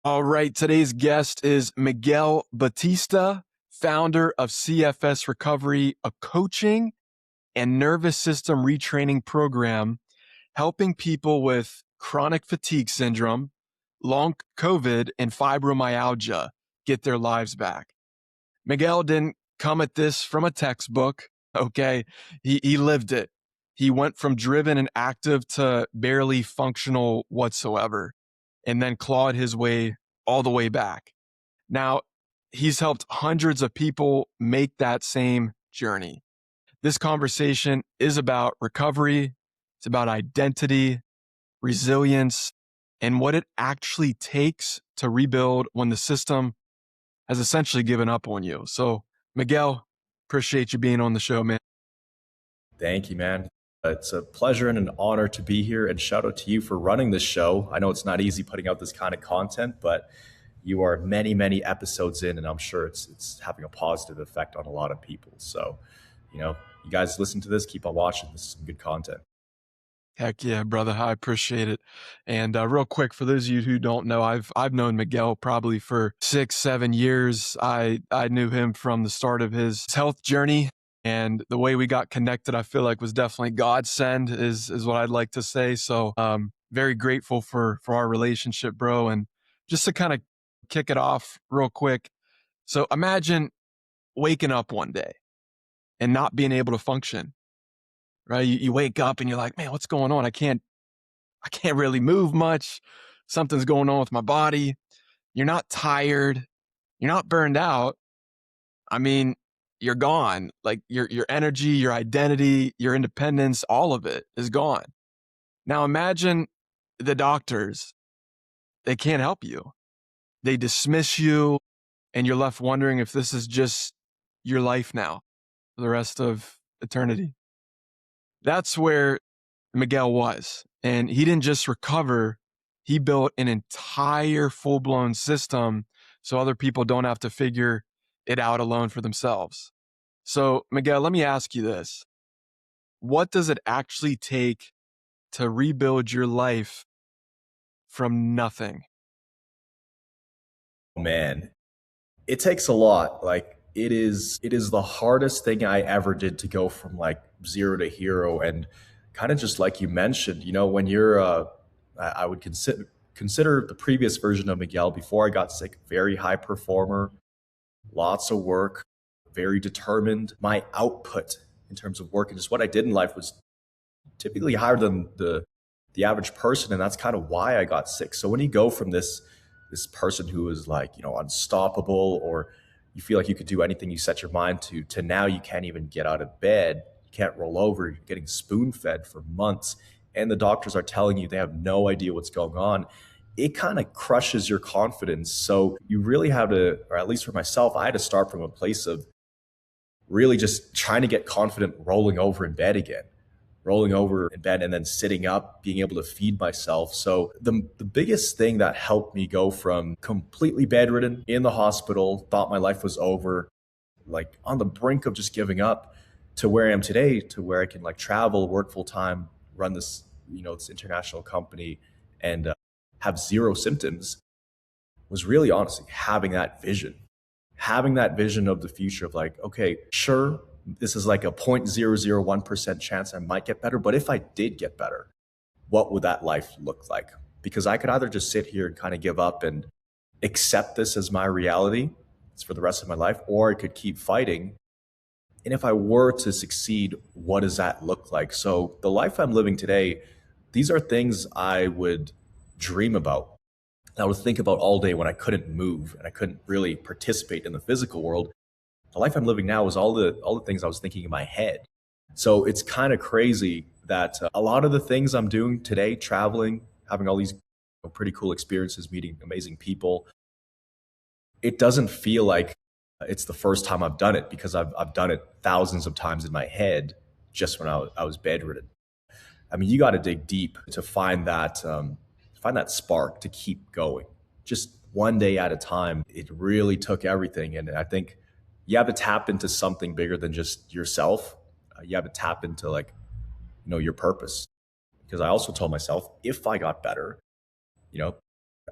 All right, today's guest is Miguel Batista, founder of CFS Recovery, a coaching and nervous system retraining program helping people with chronic fatigue syndrome, long COVID, and fibromyalgia get their lives back. Miguel didn't come at this from a textbook, okay? He lived it. He went from driven and active to barely functional whatsoever, and then clawed his way all the way back. Now, he's helped hundreds of people make that same journey. This conversation is about recovery, it's about identity, resilience, and what it actually takes to rebuild when the system has essentially given up on you. So, Miguel, appreciate you being on the show, man. Thank you, man. It's a pleasure and an honor to be here, and shout out to you for running this show. I know it's not easy putting out this kind of content, but you are many, many episodes in, and I'm sure it's having a positive effect on a lot of people. So, you guys listen to this, keep on watching. This is some good content. Heck yeah, brother. I appreciate it. And real quick, for those of you who don't know, I've known Miguel probably for 6-7 years. I knew him from the start of his health journey, and the way we got connected, I feel like was definitely godsend, is what I'd like to say. So very grateful for our relationship, bro. And just to kind of kick it off real quick. So imagine waking up one day and not being able to function. Right? You wake up and you're like, man, what's going on? I can't really move much. Something's going on with my body. You're not tired. You're not burned out. I mean, you're gone. Like your energy, your identity, your independence, all of it is gone. Now imagine the doctors, they can't help you. They dismiss you, and you're left wondering if this is just your life now for the rest of eternity. That's where Miguel was. And he didn't just recover, he built an entire full-blown system so other people don't have to figure it out alone for themselves. So, Miguel, let me ask you this. What does it actually take to rebuild your life from nothing? Man, it takes a lot. Like it is the hardest thing I ever did to go from like zero to hero. And kind of just like you mentioned, when you're I would consider the previous version of Miguel before I got sick, very high performer, lots of work, very determined. My output in terms of work and just what I did in life was typically higher than the average person, and that's kind of why I got sick. So when you go from this person who is like, unstoppable, or you feel like you could do anything you set your mind to now you can't even get out of bed, you can't roll over, you're getting spoon fed for months, and the doctors are telling you they have no idea what's going on, it kind of crushes your confidence. So you really have to, or at least for myself, I had to start from a place of really just trying to get confident rolling over in bed again, rolling over in bed and then sitting up, being able to feed myself. So the biggest thing that helped me go from completely bedridden in the hospital, thought my life was over, like on the brink of just giving up, to where I am today, to where I can like travel, work full time, run this, this international company, and have zero symptoms, was really honestly having that vision of the future of like, okay, sure, this is like a 0.001% chance I might get better. But if I did get better, what would that life look like? Because I could either just sit here and kind of give up and accept this as my reality, it's for the rest of my life, or I could keep fighting. And if I were to succeed, what does that look like? So the life I'm living today, these are things I would dream about. I would think about all day when I couldn't move and I couldn't really participate in the physical world. The life I'm living now is all the things I was thinking in my head. So it's kind of crazy that a lot of the things I'm doing today, traveling, having all these pretty cool experiences, meeting amazing people, it doesn't feel like it's the first time I've done it, because I've done it thousands of times in my head just when I was bedridden. I mean, you got to dig deep to find that spark to keep going, just one day at a time. It really took everything, and I think you have to tap into something bigger than just yourself. You have to tap into like, your purpose. Because I also told myself, if I got better,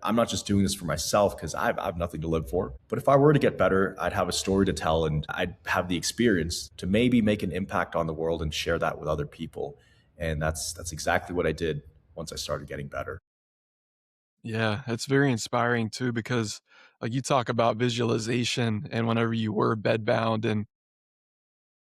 I'm not just doing this for myself because I have nothing to live for. But if I were to get better, I'd have a story to tell and I'd have the experience to maybe make an impact on the world and share that with other people. And that's exactly what I did once I started getting better. Yeah, it's very inspiring too because like you talk about visualization and whenever you were bedbound and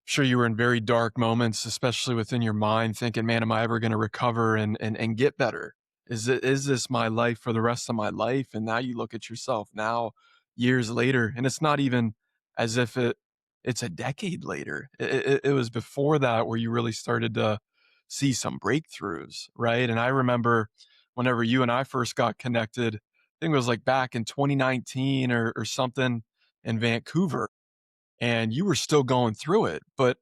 sure you were in very dark moments, especially within your mind, thinking, "Man, am I ever gonna recover and get better? Is this my life for the rest of my life?" And now you look at yourself now, years later, and it's not even as if it's a decade later. It was before that where you really started to see some breakthroughs, right? And I remember whenever you and I first got connected, I think it was like back in 2019 or something in Vancouver, and you were still going through it, but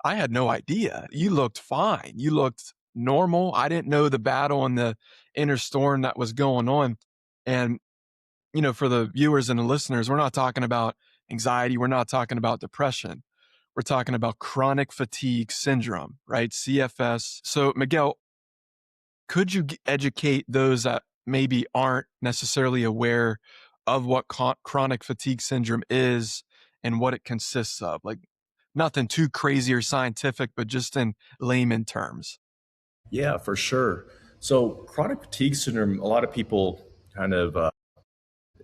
I had no idea. You looked fine. You looked normal. I didn't know the battle and the inner storm that was going on. And, for the viewers and the listeners, we're not talking about anxiety. We're not talking about depression. We're talking about chronic fatigue syndrome, right? CFS. So, Miguel, could you educate those that maybe aren't necessarily aware of what chronic fatigue syndrome is and what it consists of? Like nothing too crazy or scientific, but just in layman terms. Yeah, for sure. So chronic fatigue syndrome, a lot of people kind of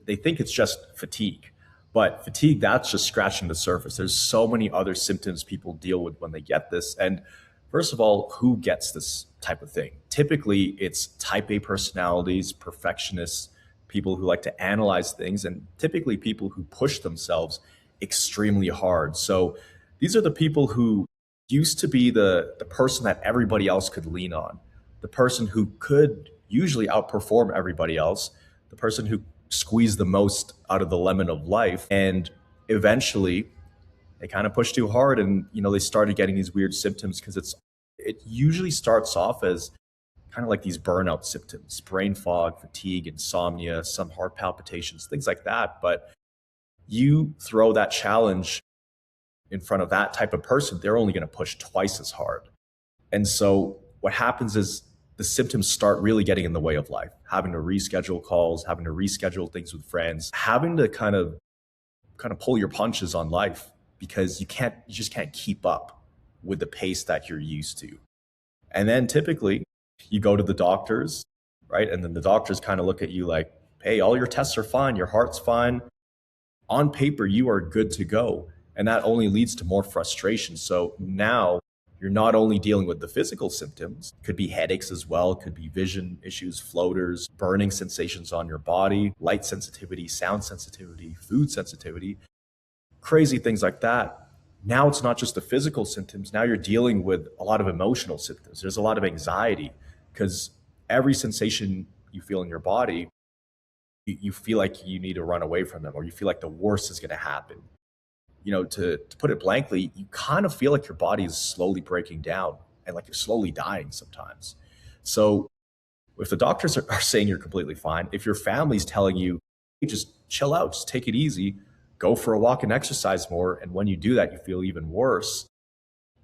they think it's just fatigue. But fatigue, that's just scratching the surface. There's so many other symptoms people deal with when they get this. And first of all, who gets this type of thing? Typically, it's type A personalities, perfectionists, people who like to analyze things, and typically people who push themselves extremely hard. So these are the people who used to be the person that everybody else could lean on, the person who could usually outperform everybody else, the person who squeeze the most out of the lemon of life. And eventually they kind of pushed too hard and they started getting these weird symptoms because it usually starts off as kind of like these burnout symptoms, brain fog, fatigue, insomnia, some heart palpitations, things like that. But you throw that challenge in front of that type of person, they're only going to push twice as hard. And so what happens is the symptoms start really getting in the way of life, having to reschedule calls, having to reschedule things with friends, having to kind of pull your punches on life because you just can't keep up with the pace that you're used to. And then typically you go to the doctors, right? And then the doctors kind of look at you like, "Hey, all your tests are fine, your heart's fine. On paper, you are good to go." And that only leads to more frustration. So now you're not only dealing with the physical symptoms, could be headaches as well, could be vision issues, floaters, burning sensations on your body, light sensitivity, sound sensitivity, food sensitivity, crazy things like that. Now it's not just the physical symptoms. Now you're dealing with a lot of emotional symptoms. There's a lot of anxiety because every sensation you feel in your body, you feel like you need to run away from them or you feel like the worst is going to happen. To put it blankly, you kind of feel like your body is slowly breaking down and like you're slowly dying sometimes. So if the doctors are saying you're completely fine, if your family's telling you, "Hey, just chill out, just take it easy, go for a walk and exercise more," and when you do that, you feel even worse,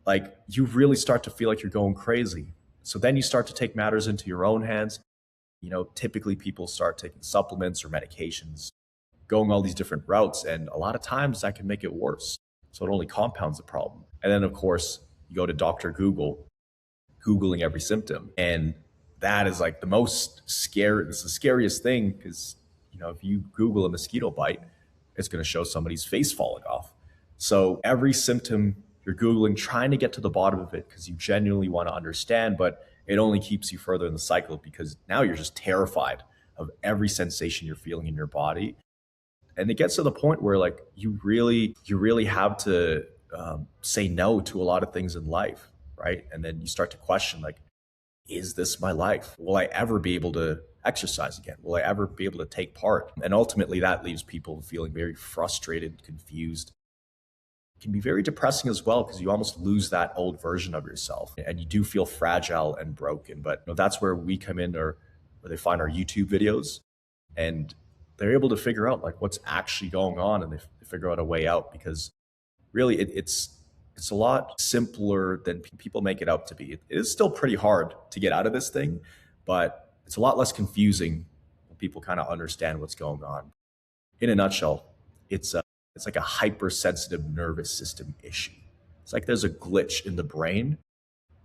like you really start to feel like you're going crazy. So then you start to take matters into your own hands. Typically people start taking supplements or medications, going all these different routes. And a lot of times that can make it worse. So it only compounds the problem. And then, of course, you go to Dr. Google, Googling every symptom. And that is like the most scary, it's the scariest thing because, if you Google a mosquito bite, it's going to show somebody's face falling off. So every symptom you're Googling, trying to get to the bottom of it because you genuinely want to understand, but it only keeps you further in the cycle because now you're just terrified of every sensation you're feeling in your body. And it gets to the point where like you really have to say no to a lot of things in life, right? And then you start to question like, is this my life? Will I ever be able to exercise again? Will I ever be able to take part? And ultimately that leaves people feeling very frustrated, confused. It can be very depressing as well because you almost lose that old version of yourself and you do feel fragile and broken. But that's where we come in, or where they find our YouTube videos and they're able to figure out like what's actually going on, and they figure out a way out because really it's a lot simpler than people make it out to be. It is still pretty hard to get out of this thing, but it's a lot less confusing people kind of understand what's going on. In a nutshell, it's like a hypersensitive nervous system issue. It's like there's a glitch in the brain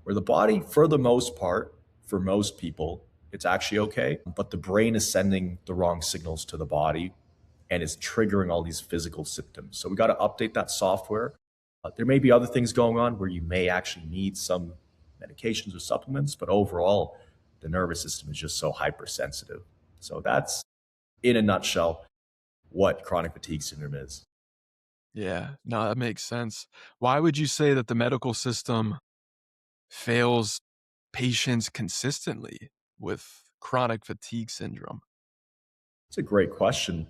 where the body, for the most part, for most people, it's actually okay, but the brain is sending the wrong signals to the body and is triggering all these physical symptoms. So we got to update that software. There may be other things going on where you may actually need some medications or supplements, but overall, the nervous system is just so hypersensitive. So that's, in a nutshell, what chronic fatigue syndrome is. Yeah, no, that makes sense. Why would you say that the medical system fails patients consistently with chronic fatigue syndrome? It's a great question.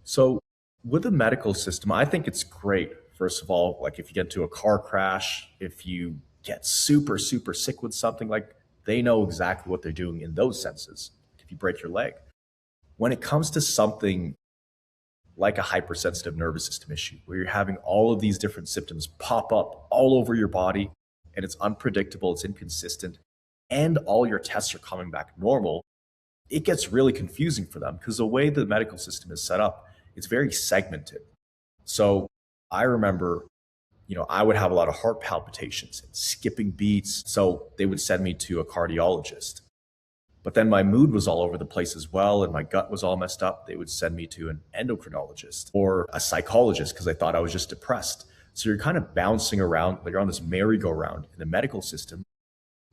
So, with the medical system, I think it's great. First of all, like if you get into a car crash, if you get super, super sick with something, like they know exactly what they're doing in those senses. If you break your leg, when it comes to something like a hypersensitive nervous system issue, where you're having all of these different symptoms pop up all over your body and it's unpredictable, it's inconsistent, and all your tests are coming back normal, it gets really confusing for them because the way the medical system is set up, it's very segmented. So I remember, I would have a lot of heart palpitations and skipping beats. So they would send me to a cardiologist. But then my mood was all over the place as well, and my gut was all messed up. They would send me to an endocrinologist or a psychologist because I thought I was just depressed. So you're kind of bouncing around, like you're on this merry-go-round in the medical system,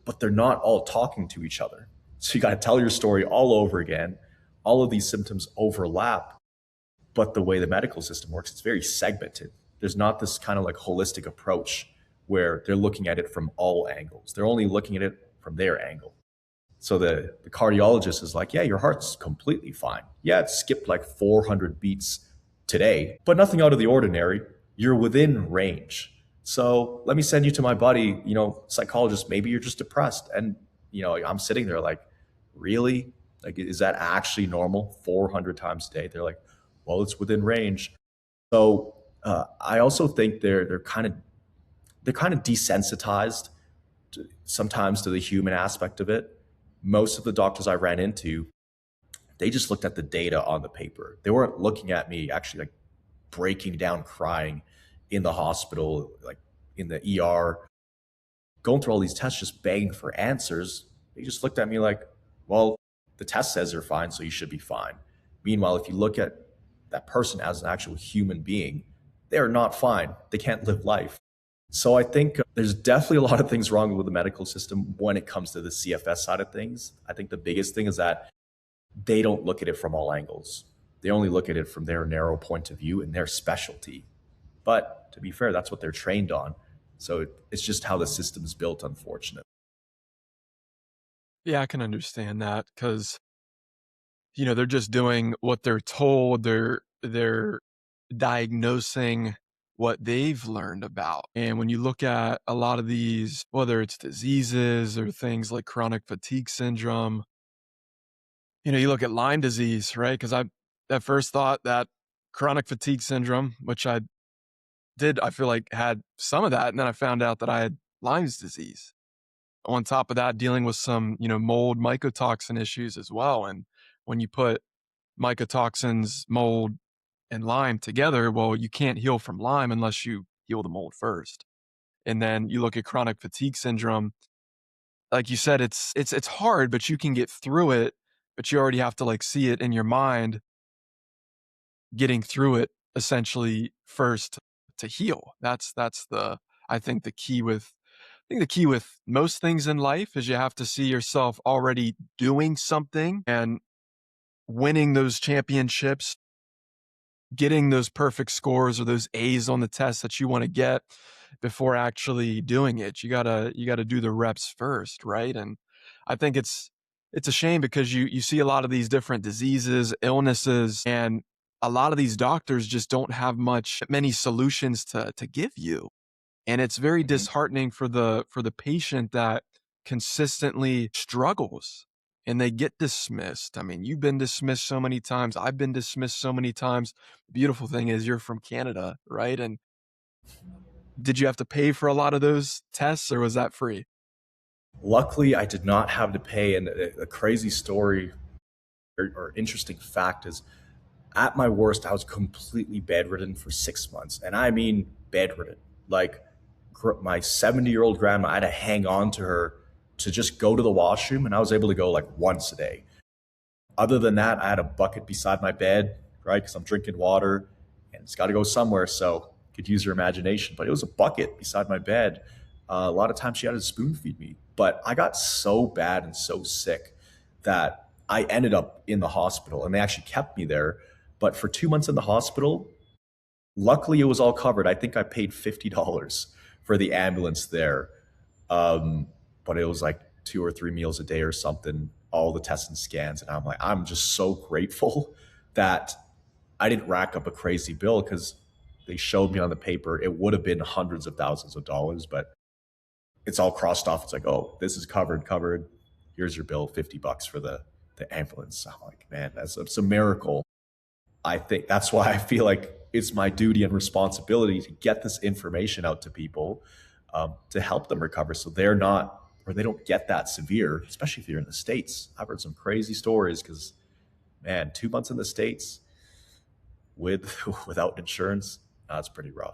but they're not all talking to each other. So you got to tell your story all over again. All of these symptoms overlap, but the way the medical system works, it's very segmented. There's not this kind of like holistic approach where they're looking at it from all angles. They're only looking at it from their angle. So the cardiologist is like, yeah, your heart's completely fine. Yeah, it skipped like 400 beats today, but nothing out of the ordinary. You're within range. So let me send you to my buddy, psychologist. Maybe you're just depressed. And, I'm sitting there like, really? Like, is that actually normal? 400 times a day? They're like, well, it's within range. So I also think they're kind of desensitized sometimes to the human aspect of it. Most of the doctors I ran into, they just looked at the data on the paper. They weren't looking at me actually like breaking down crying in the hospital, like in the ER, going through all these tests, just begging for answers. They just looked at me like, well, the test says you're fine, so you should be fine. Meanwhile, if you look at that person as an actual human being, they're not fine. They can't live life. So I think there's definitely a lot of things wrong with the medical system when it comes to the CFS side of things. I think the biggest thing is that they don't look at it from all angles. They only look at it from their narrow point of view and their specialty. But to be fair, that's what they're trained on. So it's just how the system's built, unfortunately. Yeah, I can understand that because, they're just doing what they're told. They're diagnosing what they've learned about. And when you look at a lot of these, whether it's diseases or things like chronic fatigue syndrome, you look at Lyme disease, right? Because I at first thought that chronic fatigue syndrome, which I feel like had some of that, and then I found out that I had Lyme's disease. On top of that, dealing with some, mold mycotoxin issues as well. And when you put mycotoxins, mold, and Lyme together, well, you can't heal from Lyme unless you heal the mold first. And then you look at chronic fatigue syndrome, like you said, it's hard, but you can get through it, but you already have to like see it in your mind getting through it essentially first to heal. That's the I think the key with I think the key with most things in life is you have to see yourself already doing something and winning those championships, getting those perfect scores or those A's on the test that you want to get before actually doing it. You gotta do the reps first, right? And I think it's a shame because you see a lot of these different diseases, illnesses, and a lot of these doctors just don't have many solutions to give you. And it's very Mhm. disheartening for the patient that consistently struggles and they get dismissed. I mean, you've been dismissed so many times. I've been dismissed so many times. Beautiful thing is you're from Canada, right? And did you have to pay for a lot of those tests or was that free? Luckily, I did not have to pay. And a crazy story. or interesting fact is, at my worst, I was completely bedridden for 6 months. And I mean bedridden. Like my 70-year-old grandma, I had to hang on to her to just go to the washroom. And I was able to go like once a day. Other than that, I had a bucket beside my bed, right? Because I'm drinking water and it's got to go somewhere. So could use your imagination. But it was a bucket beside my bed. A lot of times she had to spoon feed me. But I got so bad and so sick that I ended up in the hospital and they actually kept me there. But for 2 months in the hospital, luckily it was all covered. I think I paid $50 for the ambulance there. Um, but it was like 2 or 3 meals a day or something, all the tests and scans. And I'm like, I'm just so grateful that I didn't rack up a crazy bill because they showed me on the paper it would have been hundreds of thousands of dollars, but it's all crossed off. It's like, oh, this is covered. Here's your bill, $50 for the ambulance. I'm like, man, it's a miracle. I think that's why I feel like it's my duty and responsibility to get this information out to people, to help them recover so they're not, or they don't get that severe, especially if you're in the States. I've heard some crazy stories because, man, 2 months in the States with without insurance, that's pretty rough.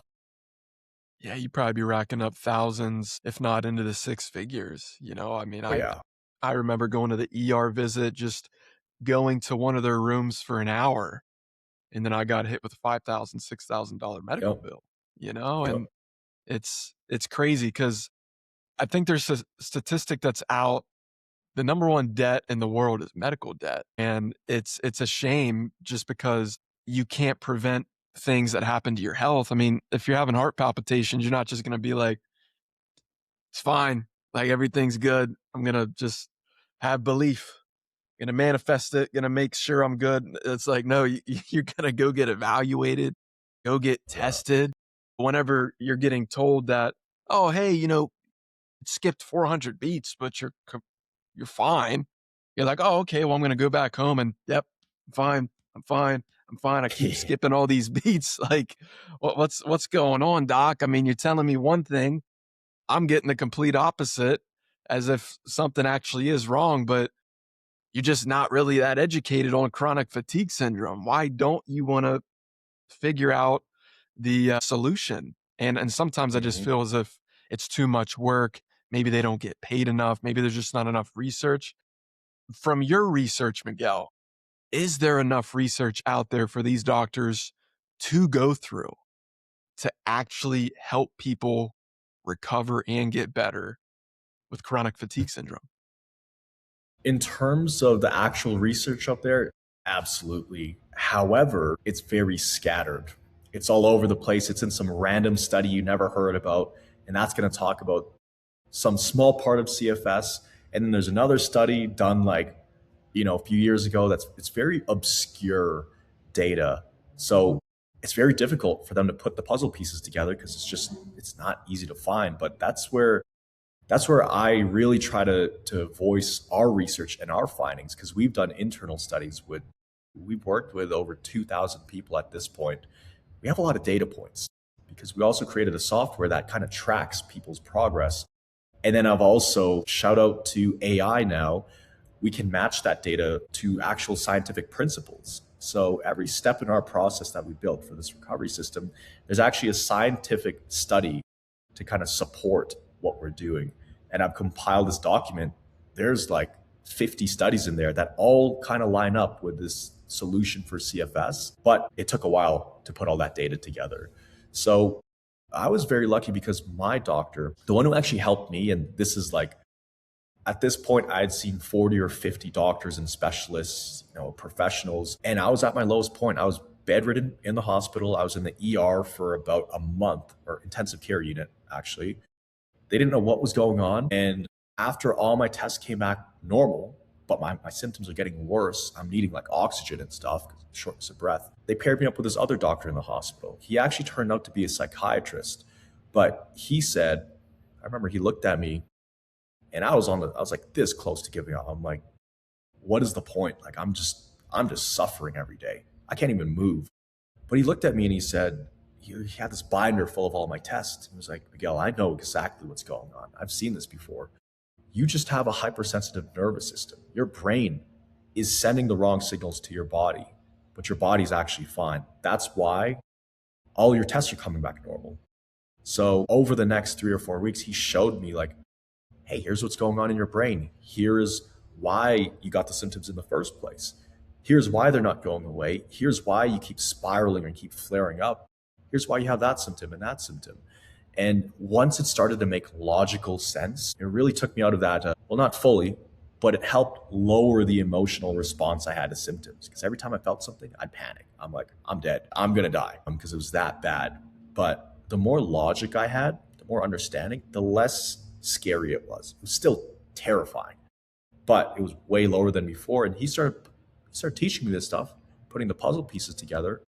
Yeah, you'd probably be racking up thousands, if not into the six figures. I mean, Oh, yeah. I remember going to the ER visit, just going to one of their rooms for an hour, and then I got hit with a $5,000, $6,000 medical Yep. bill, Yep. and it's crazy because I think there's a statistic that's out. The number one debt in the world is medical debt. And it's a shame just because you can't prevent things that happen to your health. I mean, if you're having heart palpitations, you're not just going to be like, it's fine. Like everything's good. I'm going to just have belief, going to manifest it, going to make sure I'm good. It's like, no, you're going to go get evaluated, go get Yeah. tested. Whenever you're getting told that, oh, hey, it skipped 400 beats, but you're fine. You're like, oh, okay, well, I'm going to go back home and yep, I'm fine. I'm fine. I'm fine. I keep skipping all these beats. Like, what's going on, doc? I mean, you're telling me one thing, I'm getting the complete opposite, as if something actually is wrong, but you're just not really that educated on chronic fatigue syndrome. Why don't you want to figure out the solution? And sometimes I just Mhm. feel as if it's too much work. Maybe they don't get paid enough. Maybe there's just not enough research. From your research, Miguel, is there enough research out there for these doctors to go through to actually help people recover and get better with chronic fatigue syndrome? In terms of the actual research up there, absolutely. However, it's very scattered. It's all over the place. It's in some random study you never heard about. And that's going to talk about some small part of CFS. And then there's another study done like, a few years ago it's very obscure data. So it's very difficult for them to put the puzzle pieces together because it's not easy to find. But that's where I really try to voice our research and our findings because we've done internal studies we've worked with over 2,000 people at this point. We have a lot of data points because we also created a software that kind of tracks people's progress. And then I've also shout out to AI now. We can match that data to actual scientific principles. So every step in our process that we built for this recovery system, there's actually a scientific study to kind of support what we're doing. And I've compiled this document. There's like 50 studies in there that all kind of line up with this solution for CFS, but it took a while to put all that data together. So I was very lucky because my doctor, the one who actually helped me, and this is like at this point, I had seen 40 or 50 doctors and specialists, professionals, and I was at my lowest point. I was bedridden in the hospital. I was in the ER for about a month, or intensive care unit, actually. They didn't know what was going on. And after all my tests came back normal, but my symptoms are getting worse, I'm needing like oxygen and stuff, shortness of breath. They paired me up with this other doctor in the hospital. He actually turned out to be a psychiatrist, but he said, I remember he looked at me and I was like this close to giving up. I'm like, what is the point? Like, I'm just suffering every day. I can't even move. But he looked at me and he said, he had this binder full of all my tests. He was like, Miguel, I know exactly what's going on. I've seen this before. You just have a hypersensitive nervous system. Your brain is sending the wrong signals to your body, but your body's actually fine. That's why all your tests are coming back normal. So over the next 3 or 4 weeks, he showed me like, hey, here's what's going on in your brain. Here's why you got the symptoms in the first place. Here's why they're not going away. Here's why you keep spiraling and keep flaring up. Here's why you have that symptom and that symptom. And once it started to make logical sense, it really took me out of that, well, not fully, but it helped lower the emotional response I had to symptoms. Because every time I felt something, I'd panic. I'm like, I'm dead. I'm going to die because it was that bad. But the more logic I had, the more understanding, the less scary it was. It was still terrifying, but it was way lower than before. And he started teaching me this stuff, putting the puzzle pieces together.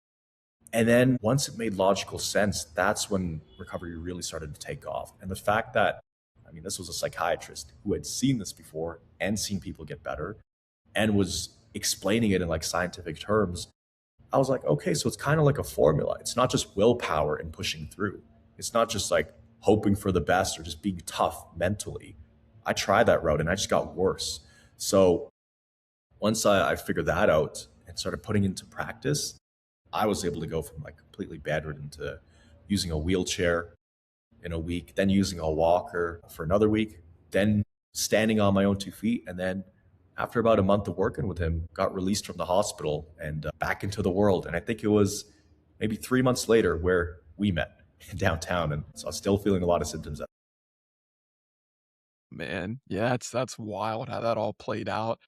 And then once it made logical sense, that's when recovery really started to take off. And the fact that, I mean, this was a psychiatrist who had seen this before and seen people get better and was explaining it in like scientific terms. I was like, okay, so it's kind of like a formula. It's not just willpower and pushing through. It's not just like hoping for the best or just being tough mentally. I tried that route and I just got worse. So once I figured that out and started putting into practice, I was able to go from like completely bedridden to using a wheelchair in a week, then using a walker for another week, then standing on my own 2 feet. And then after about a month of working with him, got released from the hospital and back into the world. And I think it was maybe 3 months later where we met downtown. And so I was still feeling a lot of symptoms. Man, yeah, that's wild how that all played out.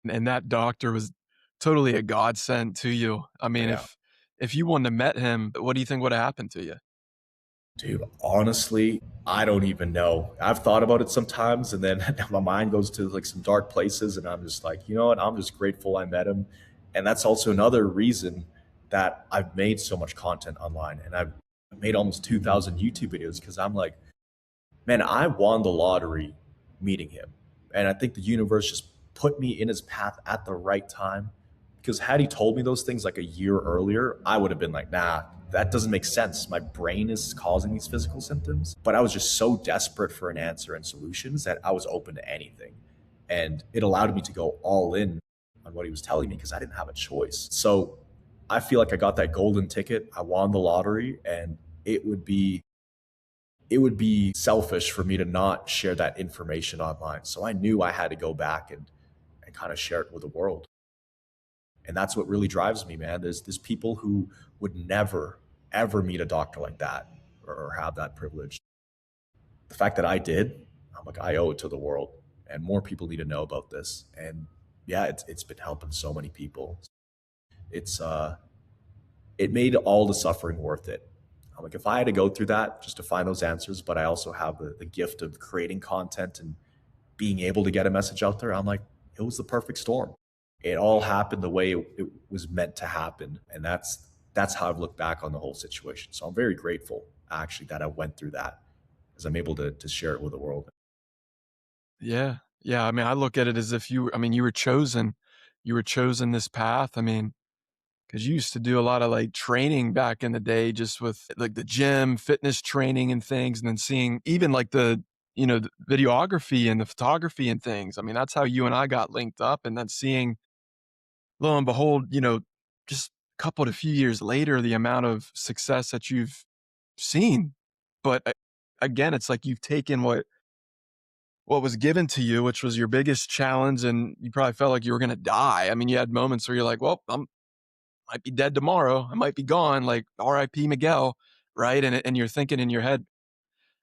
And that doctor was totally a godsend to you. I mean, Yeah. if you wouldn't have met him, what do you think would have happened to you? Dude, honestly, I don't even know. I've thought about it sometimes, and then my mind goes to like some dark places, and I'm just like, you know what? I'm just grateful I met him. And that's also another reason that I've made so much content online, and I've made almost 2,000 YouTube videos because I'm like, man, I won the lottery meeting him. And I think the universe just put me in his path at the right time. Because had he told me those things like a year earlier, I would have been like, nah, that doesn't make sense. My brain is causing these physical symptoms. But I was just so desperate for an answer and solutions that I was open to anything. And it allowed me to go all in on what he was telling me because I didn't have a choice. So I feel like I got that golden ticket. I won the lottery, and it would be it would be selfish for me to not share that information online. So I knew I had to go back and kind of share it with the world. And that's what really drives me, man. There's people who would never, ever meet a doctor like that or have that privilege. The fact that I did, I'm like, I owe it to the world. And more people need to know about this. And yeah, it's been helping so many people. It's it made all the suffering worth it. I'm like, if I had to go through that just to find those answers, but I also have the gift of creating content and being able to get a message out there, I'm like, it was the perfect storm. It all happened the way it was meant to happen. And that's how I've looked back on the whole situation. So I'm very grateful actually that I went through that because I'm able to share it with the world. Yeah. Yeah. I mean, I look at it as if you were chosen. You were chosen this path. I mean, because you used to do a lot of like training back in the day, just with like the gym, fitness training and things, and then seeing even like the videography and the photography and things. I mean, that's how you and I got linked up. And then seeing, lo and behold, just a couple to few years later, the amount of success that you've seen. But again, it's like you've taken what was given to you, which was your biggest challenge, and you probably felt like you were going to die. I mean, you had moments where you're like, well, might be dead tomorrow. I might be gone, like RIP Miguel, right? And you're thinking in your head,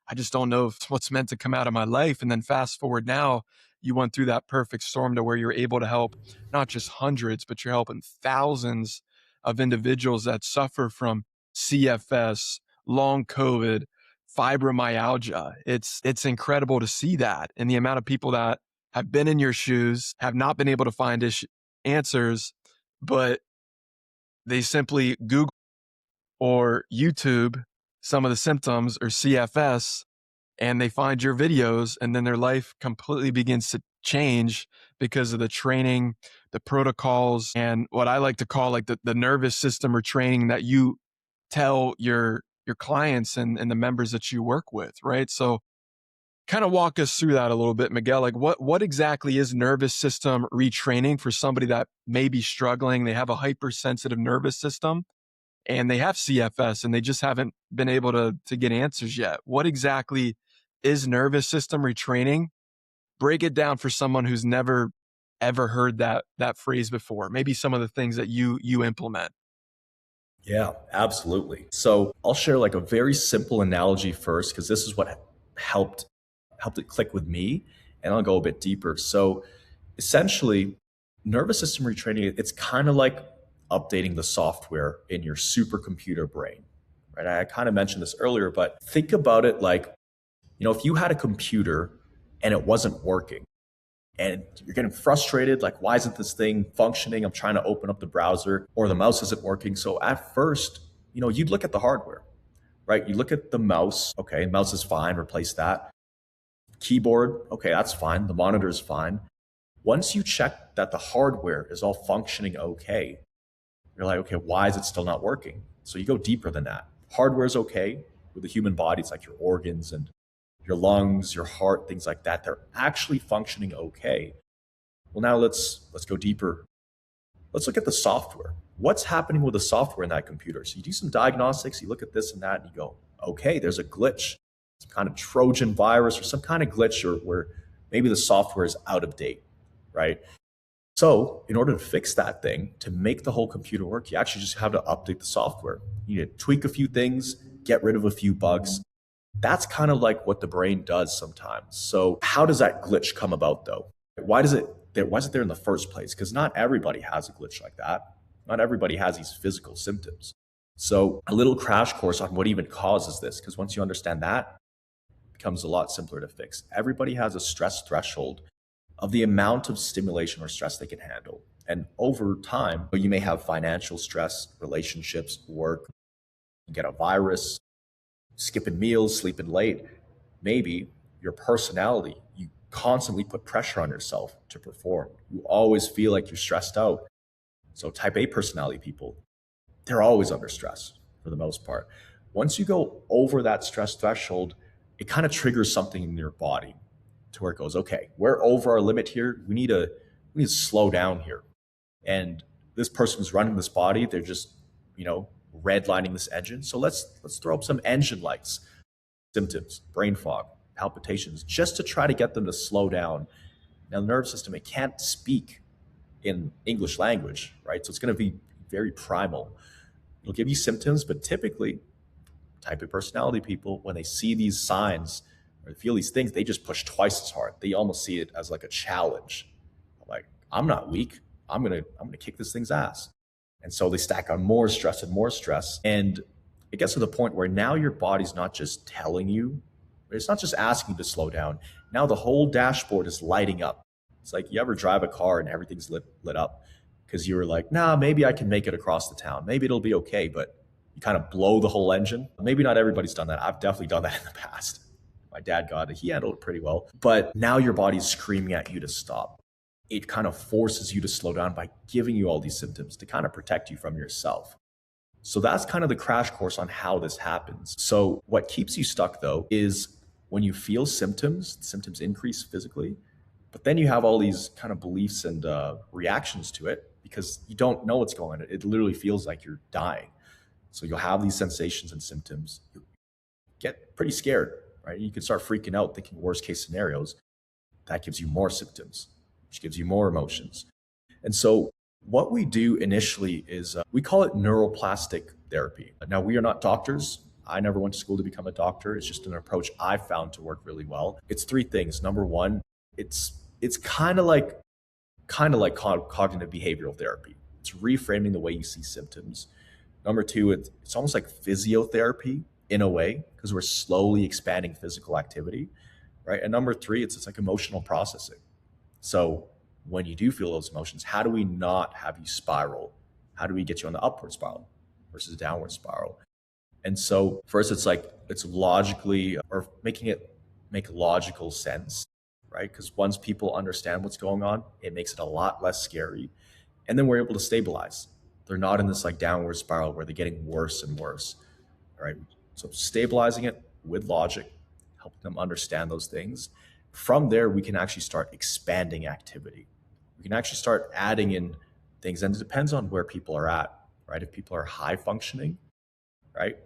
I just don't know if what's meant to come out of my life. And then fast forward now, you went through that perfect storm to where you're able to help not just hundreds, but you're helping thousands of individuals that suffer from CFS, long COVID, fibromyalgia. It's incredible to see that, and the amount of people that have been in your shoes, have not been able to find answers, but they simply Google or YouTube some of the symptoms or CFS, and they find your videos, and then their life completely begins to change because of the training, the protocols, and what I like to call like the nervous system or training that you tell your clients and the members that you work with, right? So Kind of walk us through that a little bit, Miguel. Like what exactly is nervous system retraining for somebody that may be struggling? They have a hypersensitive nervous system and they have CFS and they just haven't been able to get answers yet. What exactly is nervous system retraining? Break it down for someone who's never ever heard that phrase before. Maybe some of the things that you implement. Yeah, absolutely. So I'll share like a very simple analogy first, because this is what helped it click with me, and I'll go a bit deeper. So essentially, nervous system retraining, it's kind of like updating the software in your supercomputer brain. Right? I kind of mentioned this earlier, but think about it like, if you had a computer and it wasn't working, and you're getting frustrated, like, why isn't this thing functioning? I'm trying to open up the browser or the mouse isn't working. So at first, you'd look at the hardware, right? You look at the mouse. Okay, mouse is fine, replace that. Keyboard, okay, that's fine. The monitor is fine. Once you check that the hardware is all functioning okay, you're like, okay, why is it still not working? So you go deeper than that. Hardware is okay with the human body. It's like your organs and your lungs, your heart, things like that. They're actually functioning okay. Well, now let's go deeper. Let's look at the software. What's happening with the software in that computer? So you do some diagnostics, you look at this and that, and you go, okay, there's a glitch, some kind of Trojan virus or some kind of glitch, or where maybe the software is out of date, right? So in order to fix that thing, to make the whole computer work, you actually just have to update the software. You need to tweak a few things, get rid of a few bugs. That's kind of like what the brain does sometimes. So how does that glitch come about though? Why is it there in the first place? Because not everybody has a glitch like that. Not everybody has these physical symptoms. So a little crash course on what even causes this, because once you understand that, it becomes a lot simpler to fix. Everybody has a stress threshold of the amount of stimulation or stress they can handle. And over time, you may have financial stress, relationships, work, you get a virus, skipping meals, sleeping late. Maybe your personality, you constantly put pressure on yourself to perform. You always feel like you're stressed out. So type A personality people, they're always under stress for the most part. Once you go over that stress threshold, it kind of triggers something in your body to where it goes, okay, we're over our limit here. We need to slow down here. And this person who's running this body, they're just, redlining this engine. So let's throw up some engine lights, symptoms, brain fog, palpitations, just to try to get them to slow down. Now, the nervous system, it can't speak in English language, right? So it's going to be very primal. It'll give you symptoms, but typically, type of personality people, when they see these signs or feel these things, they just push twice as hard. They almost see it as like a challenge. Like, I'm not weak. I'm gonna kick this thing's ass. And so they stack on more stress and more stress. And it gets to the point where now your body's not just telling you, it's not just asking you to slow down. Now the whole dashboard is lighting up. It's like you ever drive a car and everything's lit up because you were like, nah, maybe I can make it across the town. Maybe it'll be okay. But you kind of blow the whole engine. Maybe not everybody's done that. I've definitely done that in the past. My dad got it. He handled it pretty well. But now your body's screaming at you to stop. It kind of forces you to slow down by giving you all these symptoms to kind of protect you from yourself. So that's kind of the crash course on how this happens. So what keeps you stuck though is when you feel symptoms increase physically, but then you have all these kind of beliefs and reactions to it because you don't know what's going on. It literally feels like you're dying. So you'll have these sensations and symptoms. You get pretty scared, right? You can start freaking out, thinking worst case scenarios. That gives you more symptoms, which gives you more emotions. And so what we do initially is we call it neuroplastic therapy. Now, we are not doctors. I never went to school to become a doctor. It's just an approach I found to work really well. It's three things. Number one, it's kind of like cognitive behavioral therapy. It's reframing the way you see symptoms. Number two, it's almost like physiotherapy in a way because we're slowly expanding physical activity, right? And number three, it's like emotional processing. So when you do feel those emotions, how do we not have you spiral? How do we get you on the upward spiral versus downward spiral? And so first it's logically or making it make logical sense, right? Because once people understand what's going on, it makes it a lot less scary. And then we're able to stabilize. They're not in this like downward spiral where they're getting worse and worse, right? So stabilizing it with logic helping them understand those things. From there, we can actually start expanding activity. We can actually start adding in things, and it depends on where people are at, right? If people are high functioning, right?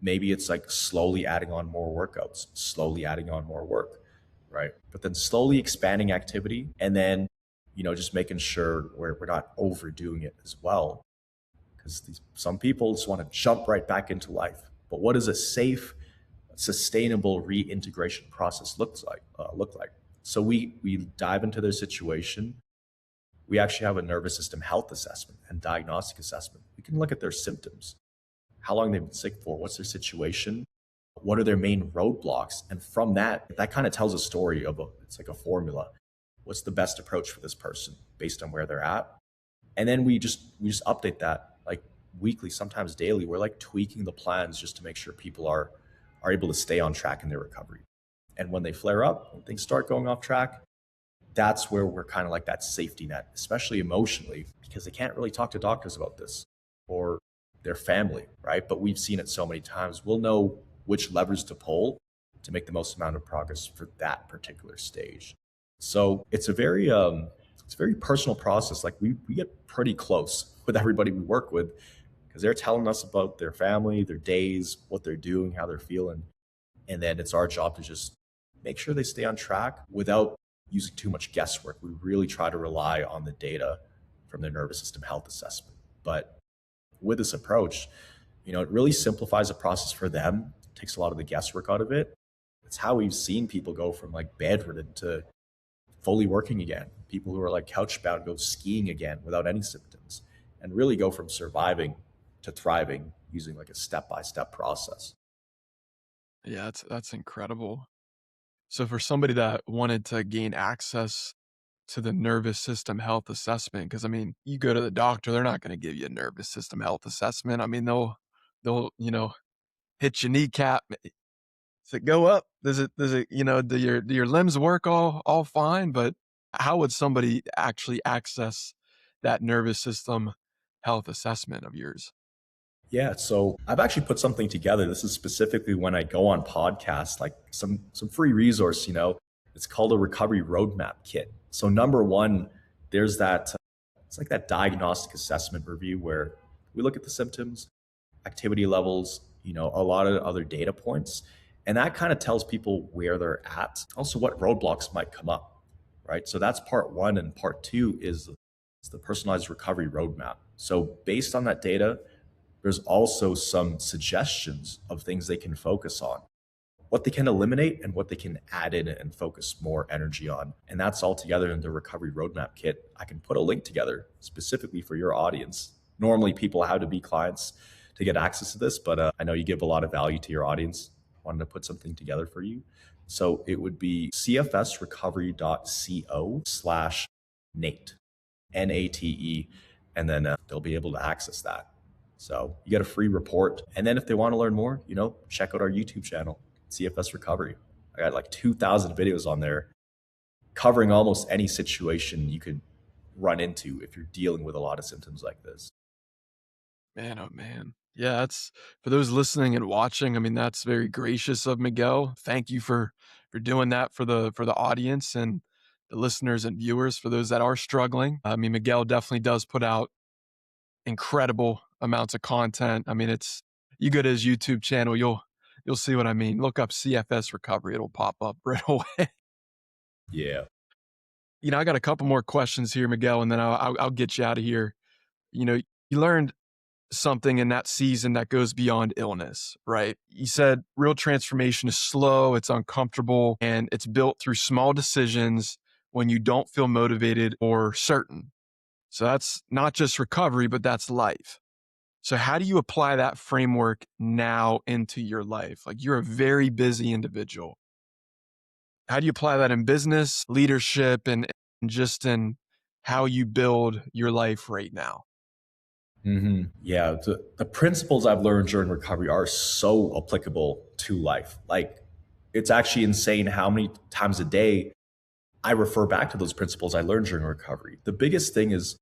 Maybe it's like slowly adding on more workouts, slowly adding on more work, right? But then slowly expanding activity, and then, just making sure we're not overdoing it as well. Because some people just want to jump right back into life. But what does a safe, sustainable reintegration process look like? So we dive into their situation. We actually have a nervous system health assessment and diagnostic assessment. We can look at their symptoms, how long they've been sick for, what's their situation, what are their main roadblocks, and from that kind of tells a story it's like a formula. What's the best approach for this person based on where they're at? And then we just update that like weekly, sometimes daily. We're like tweaking the plans just to make sure people are able to stay on track in their recovery. And when they flare up, when things start going off track, that's where we're kind of like that safety net, especially emotionally, because they can't really talk to doctors about this or their family, right? But we've seen it so many times. We'll know which levers to pull to make the most amount of progress for that particular stage. So it's a very personal process. Like we get pretty close with everybody we work with because they're telling us about their family, their days, what they're doing, how they're feeling. And then it's our job to just make sure they stay on track without using too much guesswork. We really try to rely on the data from their nervous system health assessment. But with this approach, it really simplifies the process for them, takes a lot of the guesswork out of it. It's how we've seen people go from like bedridden to fully working again. People who are like couch bound go skiing again without any symptoms, and really go from surviving to thriving using like a step-by-step process. Yeah, that's incredible. So for somebody that wanted to gain access to the nervous system health assessment, because I mean, you go to the doctor, they're not going to give you a nervous system health assessment. I mean, they'll hit your kneecap. Does it go up? Does it do your limbs work all fine? But how would somebody actually access that nervous system health assessment of yours? Yeah, so I've actually put something together. This is specifically when I go on podcasts, like some free resource. It's called a recovery roadmap kit. So number one, there's that it's like that diagnostic assessment review where we look at the symptoms, activity levels, a lot of other data points, and that kind of tells people where they're at, also what roadblocks might come up, right? So that's part one, and part two is the personalized recovery roadmap. So based on that data, there's also some suggestions of things they can focus on, what they can eliminate and what they can add in and focus more energy on. And that's all together in the recovery roadmap kit. I can put a link together specifically for your audience. Normally people have to be clients to get access to this, but I know you give a lot of value to your audience. I wanted to put something together for you. So it would be cfsrecovery.co/Nate, Nate, and then they'll be able to access that. So you get a free report. And then if they want to learn more, check out our YouTube channel, CFS Recovery. I got like 2,000 videos on there covering almost any situation you could run into if you're dealing with a lot of symptoms like this. Man, oh man. Yeah, that's for those listening and watching. I mean, that's very gracious of Miguel. Thank you for doing that for the audience and the listeners and viewers. For those that are struggling, I mean, Miguel definitely does put out incredible amounts of content. I mean, it's you go to his YouTube channel, you'll see what I mean. Look up CFS Recovery; it'll pop up right away. Yeah. I got a couple more questions here, Miguel, and then I'll get you out of here. You learned something in that season that goes beyond illness, right? You said real transformation is slow, it's uncomfortable, and it's built through small decisions when you don't feel motivated or certain. So that's not just recovery, but that's life. So how do you apply that framework now into your life? Like you're a very busy individual. How do you apply that in business, leadership, and just in how you build your life right now? Yeah, the principles I've learned during recovery are so applicable to life. Like, it's actually insane how many times a day I refer back to those principles I learned during recovery. The biggest thing is,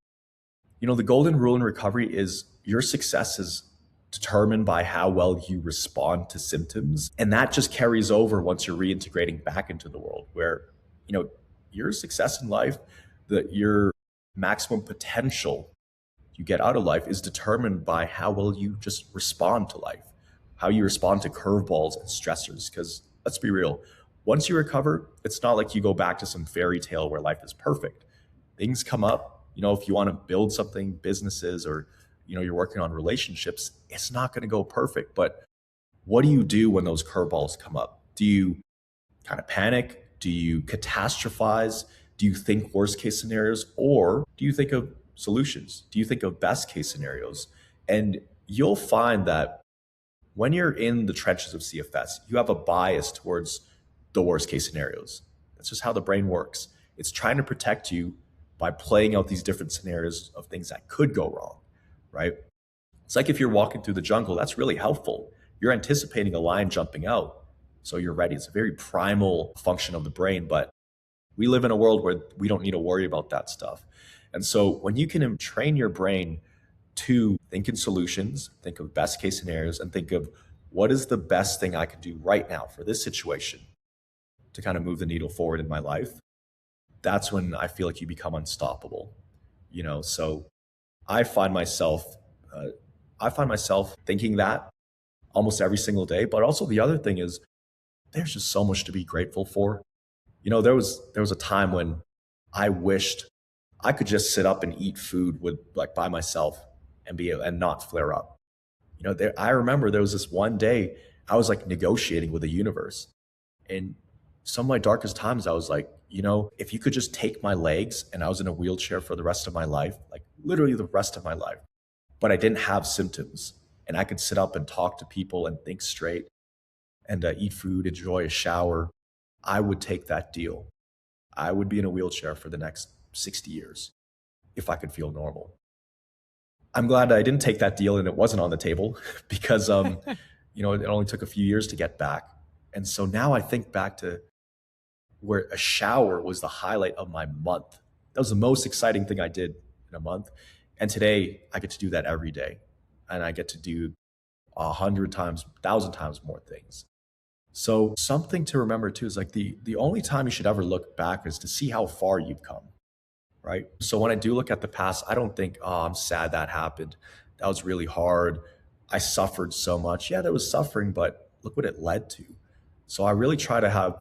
the golden rule in recovery is your success is determined by how well you respond to symptoms. And that just carries over once you're reintegrating back into the world where, you know, your success in life, your maximum potential you get out of life is determined by how well you just respond to life, how you respond to curveballs and stressors. Because let's be real, once you recover, it's not like you go back to some fairy tale where life is perfect. Things come up. You know, if you want to build something, businesses, or, you know, you're working on relationships, it's not going to go perfect. But what do you do when those curveballs come up? Do you kind of panic? Do you catastrophize? Do you think worst case scenarios? Or do you think of solutions? Do you think of best case scenarios? And you'll find that when you're in the trenches of CFS, you have a bias towards the worst case scenarios. That's just how the brain works. It's trying to protect you by playing out these different scenarios of things that could go wrong, right? It's like if you're walking through the jungle, that's really helpful. You're anticipating a lion jumping out, so you're ready. It's a very primal function of the brain, but we live in a world where we don't need to worry about that stuff. And so when you can train your brain to think in solutions, think of best case scenarios, and think of what is the best thing I can do right now for this situation to kind of move the needle forward in my life, that's when I feel like you become unstoppable. You know, so I find myself, uh, I find myself thinking that almost every single day. But also the other thing is, there's just so much to be grateful for. You know, there was a time when I wished I could just sit up and eat food with like by myself and not flare up. You know, I remember there was this one day I was like negotiating with the universe. And some of my darkest times, I was like, you know, if you could just take my legs and I was in a wheelchair for the rest of my life, like literally the rest of my life, but I didn't have symptoms and I could sit up and talk to people and think straight and eat food, enjoy a shower, I would take that deal. I would be in a wheelchair for the next 60 years if I could feel normal. I'm glad I didn't take that deal and it wasn't on the table because, you know, it only took a few years to get back. And so now I think back to where a shower was the highlight of my month. That was the most exciting thing I did in a month. And today I get to do that every day. And I get to do 100 times, 1,000 times more things. So something to remember too is like the only time you should ever look back is to see how far you've come, right? So when I do look at the past, I don't think, oh, I'm sad that happened. That was really hard. I suffered so much. Yeah, there was suffering, but look what it led to. So I really try to have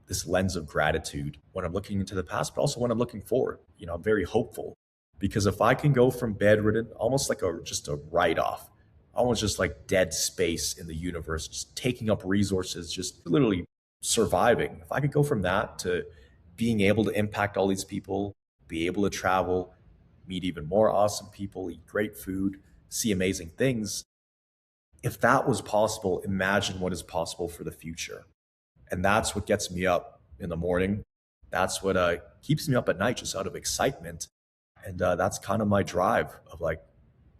this lens of gratitude when I'm looking into the past, but also when I'm looking forward. You know, I'm very hopeful because if I can go from bedridden, almost like just a write off, almost just like dead space in the universe, just taking up resources, just literally surviving. If I could go from that to being able to impact all these people, be able to travel, meet even more awesome people, eat great food, see amazing things. If that was possible, imagine what is possible for the future. And that's what gets me up in the morning. That's what keeps me up at night, just out of excitement. And that's kind of my drive of like,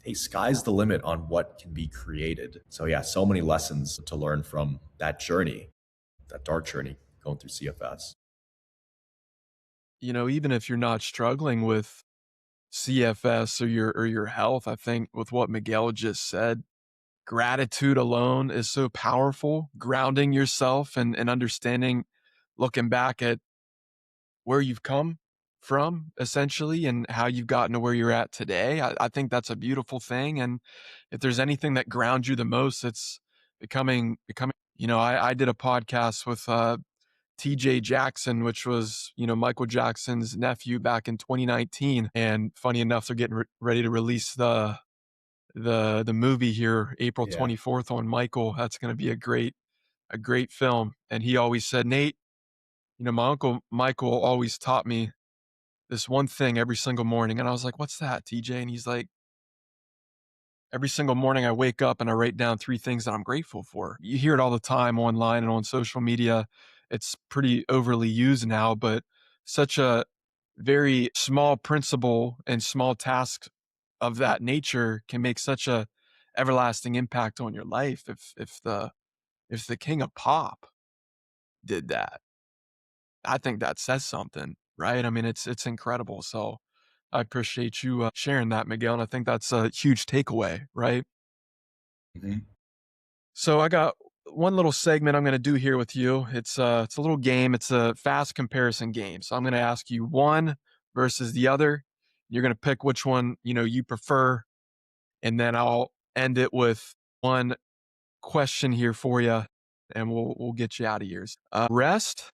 hey, sky's the limit on what can be created. So yeah, so many lessons to learn from that journey, that dark journey going through CFS. You know, even if you're not struggling with CFS or your health, I think with what Miguel just said, gratitude alone is so powerful. Grounding yourself and understanding, looking back at where you've come from essentially and how you've gotten to where you're at today. I think that's a beautiful thing. And if there's anything that grounds you the most, it's becoming, you know, I did a podcast with TJ Jackson, which was, you know, Michael Jackson's nephew back in 2019. And funny enough, they're getting ready to release the movie here April Yeah. 24th on Michael. That's going to be a great film. And he always said, Nate, you know, my uncle Michael always taught me this one thing every single morning. And I was like, what's that, TJ? And he's like, every single morning I wake up and I write down 3 things that I'm grateful for. You hear it all the time online and on social media. It's pretty overly used now, but such a very small principle and small task of that nature can make such a everlasting impact on your life if the king of pop did that. I think that says something, right? I mean, it's incredible. So I appreciate you sharing that, Miguel. And I think that's a huge takeaway, right? Mhm. So I got one little segment I'm going to do here with you. It's a little game. It's a fast comparison game. So I'm going to ask you one versus the other. You're going to pick which one, you prefer, and then I'll end it with one question here for you, and we'll get you out of here. Rest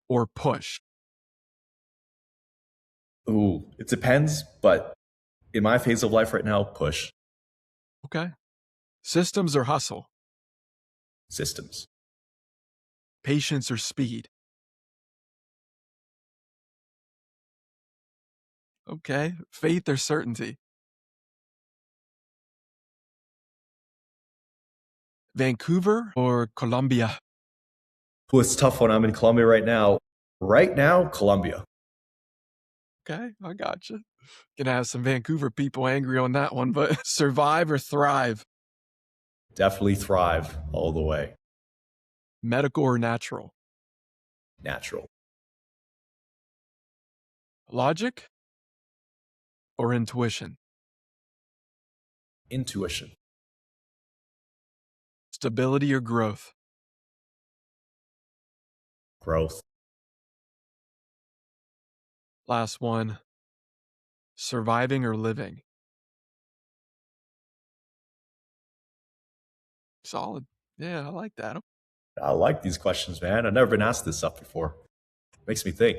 or push? Ooh, it depends, but in my phase of life right now, push Okay. Systems or hustle? systems. Patience or speed? Okay. Faith or certainty? Vancouver or Colombia? Well, it's tough when I'm in Colombia right now. Right now, Colombia. Okay, I gotcha. Gonna have some Vancouver people angry on that one, but survive or thrive? Definitely thrive all the way. Medical or natural? Natural. Logic or intuition? Intuition. Stability or growth? Growth. Last one. Surviving or living? Solid. Yeah, I like that. I like these questions, man. I've never been asked this stuff before. Makes me think.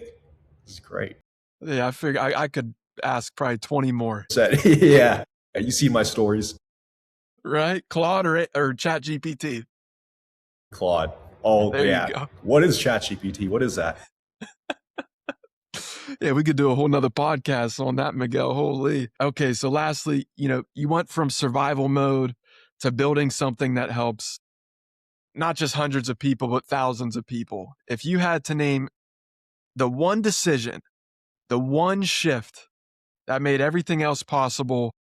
This is great. Yeah, I figure I could ask probably 20 more. Said, yeah. You see my stories, Right? Claude or Chat GPT? Claude. Oh, There you yeah. go. What is ChatGPT? What is that? Yeah, we could do a whole nother podcast on that, Miguel. Holy. Okay, so lastly, you went from survival mode to building something that helps not just hundreds of people, but thousands of people. If you had to name the one decision, the one shift that made everything else possible,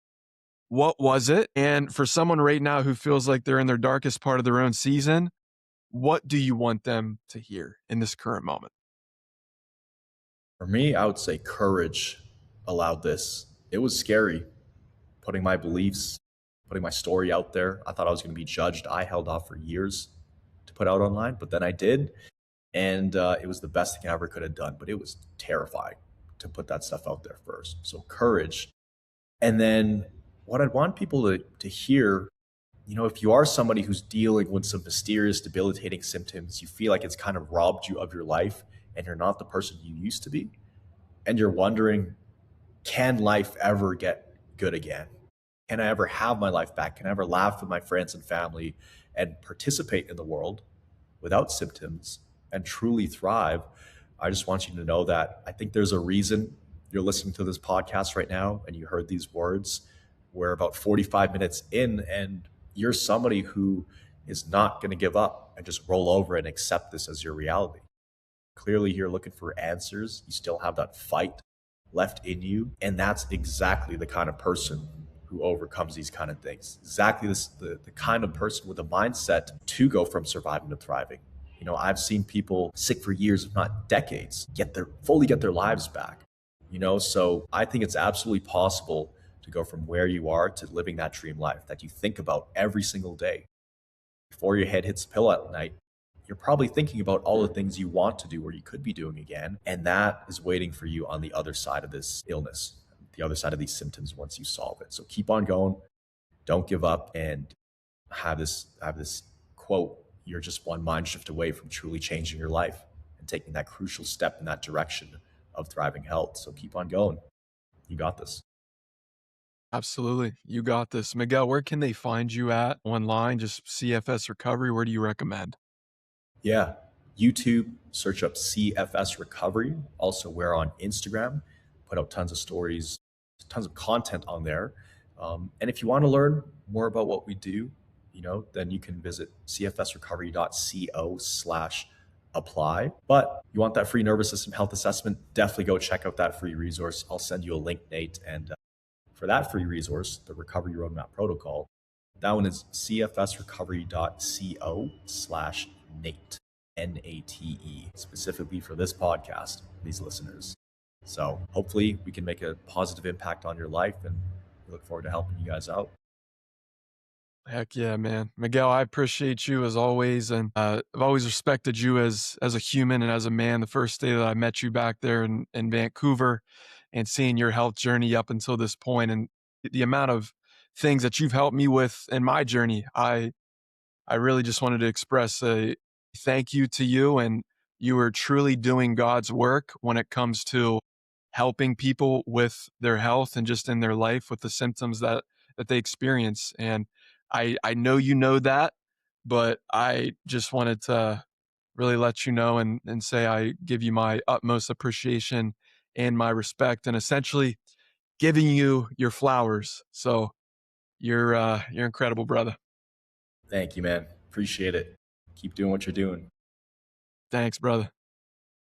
what was it? And for someone right now who feels like they're in their darkest part of their own season, what do you want them to hear in this current moment? For me, I would say courage allowed this. It was scary putting my beliefs, putting my story out there. I thought I was going to be judged. I held off for years to put out online, but then I did. And it was the best thing I ever could have done. But it was terrifying to put that stuff out there first. So courage. And then what I'd want people to hear, if you are somebody who's dealing with some mysterious debilitating symptoms, you feel like it's kind of robbed you of your life and you're not the person you used to be, and you're wondering, can life ever get good again? Can I ever have my life back? Can I ever laugh with my friends and family and participate in the world without symptoms and truly thrive? I just want you to know that I think there's a reason you're listening to this podcast right now and you heard these words. We're about 45 minutes in, and you're somebody who is not going to give up and just roll over and accept this as your reality. Clearly, you're looking for answers. You still have that fight left in you. And that's exactly the kind of person who overcomes these kind of things. Exactly the kind of person with a mindset to go from surviving to thriving. I've seen people sick for years, if not decades, fully get their lives back. So I think it's absolutely possible to go from where you are to living that dream life that you think about every single day. Before your head hits the pillow at night, you're probably thinking about all the things you want to do or you could be doing again. And that is waiting for you on the other side of this illness, the other side of these symptoms once you solve it. So keep on going. Don't give up, and have this quote, you're just one mind shift away from truly changing your life and taking that crucial step in that direction of thriving health. So keep on going. You got this. Absolutely. You got this. Miguel, where can they find you at online? Just CFS Recovery. Where do you recommend? Yeah. YouTube, search up CFS Recovery. Also, we're on Instagram, put out tons of stories, tons of content on there. And if you want to learn more about what we do, then you can visit cfsrecovery.co/apply. But you want that free nervous system health assessment, definitely go check out that free resource. I'll send you a link, Nate. And for that free resource, the Recovery Roadmap Protocol, that one is cfsrecovery.co/Nate, Nate, specifically for this podcast, these listeners. So hopefully we can make a positive impact on your life, and we look forward to helping you guys out. Heck yeah, man. Miguel, I appreciate you as always. And I've always respected you as a human and as a man. The first day that I met you back there in Vancouver and seeing your health journey up until this point and the amount of things that you've helped me with in my journey, I really just wanted to express a thank you to you. And you are truly doing God's work when it comes to helping people with their health and just in their life with the symptoms that they experience. And I know you know that, but I just wanted to really let you know and say I give you my utmost appreciation and my respect and essentially giving you your flowers. So you're incredible, brother. Thank you, man. Appreciate it. Keep doing what you're doing. Thanks, brother.